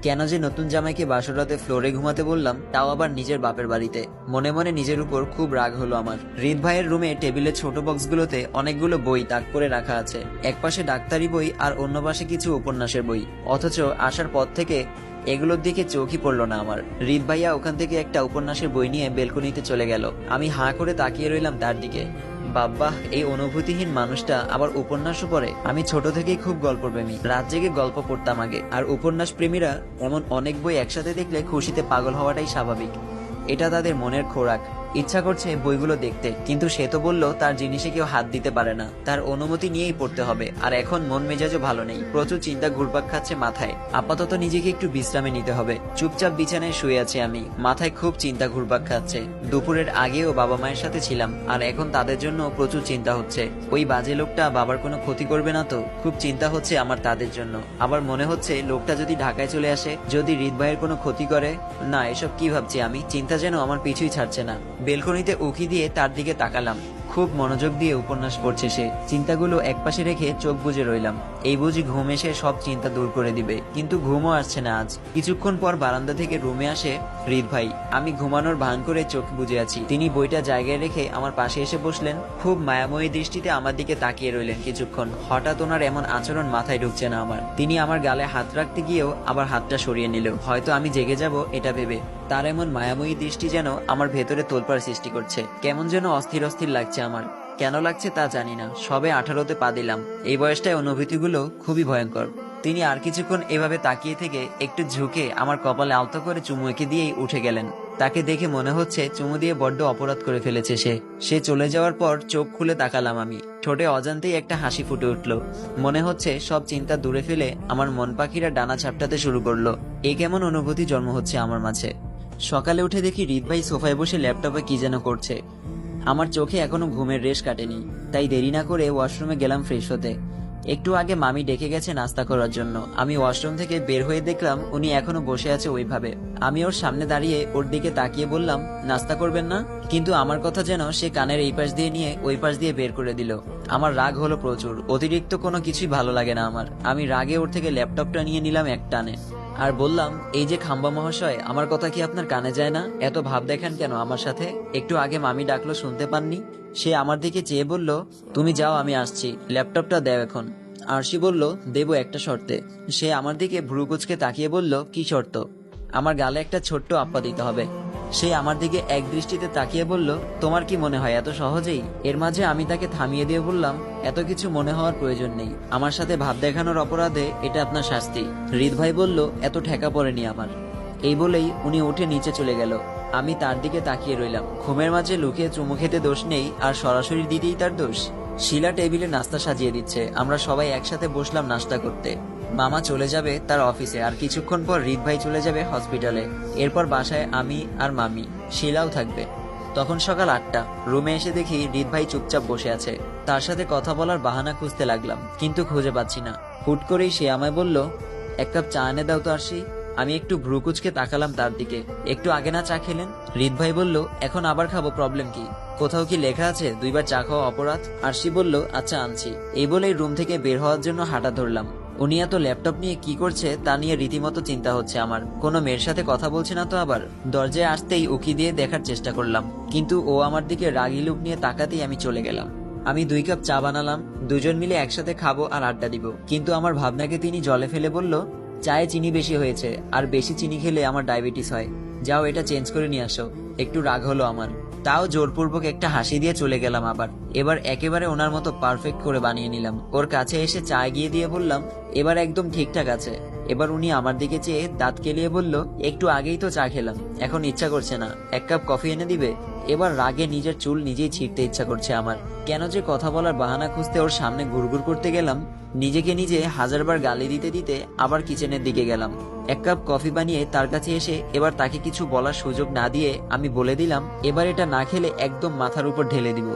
কেন যে নতুন জামাইকে বাসরাতে ফ্লোরে ঘুমাতে বললাম, তাও আবার নিজের বাপের বাড়িতে। মনে মনে নিজের উপর খুব রাগ হলো আমার। হৃদ ভাইয়ের রুমে টেবিলের ছোট বক্সগুলোতে অনেকগুলো বই তাক করে রাখা আছে। এক পাশে ডাক্তারি বই আর অন্য পাশে কিছু উপন্যাসের বই। অথচ আসার পর থেকে এগুলোর দিকে চোখই পড়লো না আমার। হৃদ ভাইয়া ওখান থেকে একটা উপন্যাসের বই নিয়ে বেলকনিতে চলে গেল। আমি হাঁ করে তাকিয়ে রইলাম তার দিকে। বাব্বা, এই অনুভূতিহীন মানুষটা আবার উপন্যাসও পড়ে। আমি ছোট থেকেই খুব গল্পপ্রেমী, রাত জেগে গল্প পড়তাম আগে। আর উপন্যাস প্রেমীরা এমন অনেক বই একসাথে দেখলে খুশিতে পাগল হওয়াটাই স্বাভাবিক। এটা তাদের মনের খোরাক। ইচ্ছা করছে বইগুলো দেখতে, কিন্তু সে তো বললো তার জিনিসে কেউ হাত দিতে পারে না, তার অনুমতি নিয়েই পড়তে হবে। আর এখন মন মেজাজও ভালো নেই, প্রচুর চিন্তা ঘুরপাক খাচ্ছে মাথায়। আপাতত নিজেকে একটু বিশ্রামে নিতে হবে। চুপচাপ বিছানায় শুয়ে আছি আমি, মাথায় খুব চিন্তা ঘুরপাক খাচ্ছে। দুপুরের আগেও বাবা মায়ের সাথে ছিলাম, আর এখন তাদের জন্য প্রচুর চিন্তা হচ্ছে। ওই বাজে লোকটা বাবার কোনো ক্ষতি করবে না তো? খুব চিন্তা হচ্ছে আমার তাদের জন্য। আবার মনে হচ্ছে লোকটা যদি ঢাকায় চলে আসে, যদি হৃদ ভাইয়ের কোনো ক্ষতি করে। না, এসব কি ভাবছি আমি? চিন্তা যেন আমার পিছুই ছাড়ছে না। বেলকনিতে উকি দিয়ে তার দিকে তাকালাম। খুব মনোযোগ দিয়ে উপন্যাস পড়ছে সে। চিন্তাগুলো একপাশে রেখে চোখ বুজে রইলাম। এই বুঝি ঘুম এসে সব চিন্তা দূর করে দিবে, কিন্তু ঘুমও আসছে না আজ। কিছুক্ষণ পর বারান্দা থেকে রুমে আসে হৃদ ভাই। আমি ঘুমানোর ভান করে চোখ বুজে আছি। তিনি বইটা জায়গায় রেখে আমার পাশে এসে বসলেন। খুব মায়াময়ী দৃষ্টিতে আমার দিকে তাকিয়ে রইলেন কিছুক্ষণ। হঠাৎ ওনার এমন আচরণ মাথায় ঢুকছে না আমার। তিনি আমার গালে হাত রাখতে গিয়েও আবার হাতটা সরিয়ে নিল, হয়তো আমি জেগে যাব এটা ভেবে। তার এমন মায়াময়ী দৃষ্টি যেন আমার ভেতরে তোলপাড় সৃষ্টি করছে। কেমন যেন অস্থির অস্থির লাগছে আমার। কেন লাগছে তা জানি না। সবে 18তে পা দিলাম। এই বয়সটায় অনুভূতিগুলো খুবই ভয়ঙ্কর। তিনি আর কিছুক্ষণ এভাবে তাকিয়ে থেকে একটু ঝুঁকে আমার কপালে আলতো করে চুমু এঁকে দিয়েই উঠে গেলেন। তাকে দেখে মনে হচ্ছে চুমু দিয়ে বড্ড অপরাধ করে ফেলেছে সে চলে যাওয়ার পর চোখ খুলে তাকালাম আমি। ঠোঁটে অজান্তেই একটা হাসি ফুটে উঠল। মনে হচ্ছে সব চিন্তা দূরে ফেলে আমার মন পাখিরা ডানা ছাপটাতে শুরু করলো। এ কেমন অনুভূতি জন্ম হচ্ছে আমার মাঝে। সকালে উঠে দেখি হৃদ ভাই সোফায় বসে ল্যাপটপে কি যেন করছে। আমার চোখে এখনো ঘুমের রেশ কাটেনি, তাই দেরি না করে ওয়াশরুমে গেলাম ফ্রেশ হতে। একটু আগে মামি ডেকে গেছে নাস্তা করার জন্য। আমি ওয়াশরুম থেকে বের হয়ে দেখলাম উনি এখনো বসে আছে ওইভাবে। আমি ওর সামনে দাঁড়িয়ে ওর দিকে তাকিয়ে বললাম, নাস্তা করবেন না? কিন্তু আমার কথা যেন সে কানের এই পাশ দিয়ে নিয়ে ওই পাশ দিয়ে বের করে দিল। আমার রাগ হলো প্রচুর। অতিরিক্ত কোনো কিছুই ভালো লাগে না আমার। আমি রাগে ওর থেকে ল্যাপটপটা নিয়ে নিলাম এক টানে, আর বললাম, এই যে খাম্বা মহাশয়, আমার কথা কি আপনার কানে যায় না? এত ভাব দেখান কেন আমার সাথে? একটু আগে মামি ডাকলো, শুনতে পাননি? সে আমার দিকে চেয়ে বলল, তুমি যাও, আমি আসছি, ল্যাপটপটা দাও এখন। আরশি বলল, দেবো একটা শর্তে। সে আমার দিকে ভ্রু কুঁচকে তাকিয়ে বলল, কি শর্ত? আমার গালে একটা ছোট্ট আপ্পা দিতে হবে। সে আমার দিকে এক দৃষ্টিতে তাকিয়ে বলল, তোমার কি মনে হয় এত সহজেই? এর মাঝে আমি তাকে থামিয়ে দিয়ে বললাম, এত কিছু মনে হওয়ার প্রয়োজন নেই। আমার সাথে ভাব দেখানোর অপরাধে এটা আপনার শাস্তি। হৃদ ভাই বলল, এত ঠেকা পড়েনি আমার। এই বলেই উনি উঠে নিচে চলে গেল। আমি তার দিকে তাকিয়ে রইলাম। ঘুমের মাঝে লুকিয়ে চুমু খেতে দোষ নেই, আর সরাসরি দিতেই তার দোষ। শিলা টেবিলে নাস্তা সাজিয়ে দিচ্ছে। আমরা সবাই একসাথে বসলাম নাস্তা করতে। মামা চলে যাবে তার অফিসে, আর কিছুক্ষণ পর হৃদ ভাই চলে যাবে হসপিটালে। এরপর বাসায় আমি আর মামি, শিলাও থাকবে। তখন সকাল 8টা। রুমে এসে দেখি হৃদ ভাই চুপচাপ বসে আছে। তার সাথে কথা বলার বাহানা খুঁজতে লাগলাম, কিন্তু খুঁজে পাচ্ছি না। হুট করেই সে আমায় বলল, এক কাপ চা এনে দাও তো আরশি। আমি একটু ভ্রু কুঁচকে তাকালাম তার দিকে। একটু আগে না চা খেলেন? হৃদ ভাই বলল, এখন আবার খাবো, প্রবলেম কি? কোথাও কি লেখা আছে 2বার চা খাওয়া অপরাধ? আরশি বলল, আচ্ছা আনছি। এই বলেই রুম থেকে বের হওয়ার জন্য হাঁটা ধরলাম। উনি এত ল্যাপটপ নিয়ে কি করছে তা নিয়ে রীতিমতো চিন্তা হচ্ছে আমার। কোনো মেয়ের সাথে কথা বলছে না তো আবার? দরজায় আসতেই উকি দিয়ে দেখার চেষ্টা করলাম, কিন্তু ও আমার দিকে রাগি লুক নিয়ে তাকাতেই আমি চলে গেলাম। আমি 2 কাপ চা বানালাম, দুজন মিলে একসাথে খাবো আর আড্ডা দিব। কিন্তু আমার ভাবনাকে তিনি জলে ফেলে বলল, চায়ে চিনি বেশি হয়েছে, আর বেশি চিনি খেলে আমার ডায়াবেটিস হয়। যাও, এটা চেঞ্জ করে নিয়ে আসো। একটু রাগ হলো আমার, তাও জোরপূর্বক একটা হাসি দিয়ে চলে গেলাম আবার। এবার একেবারে ওনার মতো পারফেক্ট করে বানিয়ে নিলাম। ওর কাছে এসে চা এগিয়ে দিয়ে বললাম, এবার একদম ঠিকঠাক আছে। এবার উনি আমার দিকে চেয়ে দাঁত কেলিয়ে বলল, একটু আগেই তো চা খেলাম, এখন ইচ্ছা করছে না, 1 কাপ কফি এনে দিবে? এবার রাগে নিজের চুল নিজেই ছিঁড়তে ইচ্ছা করছে আমার। কেন যে কথা বলার বাহানা খুঁজতে ওর সামনে ঘুরঘুর করতে গেলাম। নিজেকে নিজে হাজারবার গালি দিতে দিতে আবার কিচেনের দিকে গেলাম। 1 কাপ কফি বানিয়ে তার কাছে এসে এবার তাকে কিছু বলার সুযোগ না দিয়ে আমি বলে দিলাম, এবার এটা না খেলে একদম মাথার উপর ঢেলে দিব।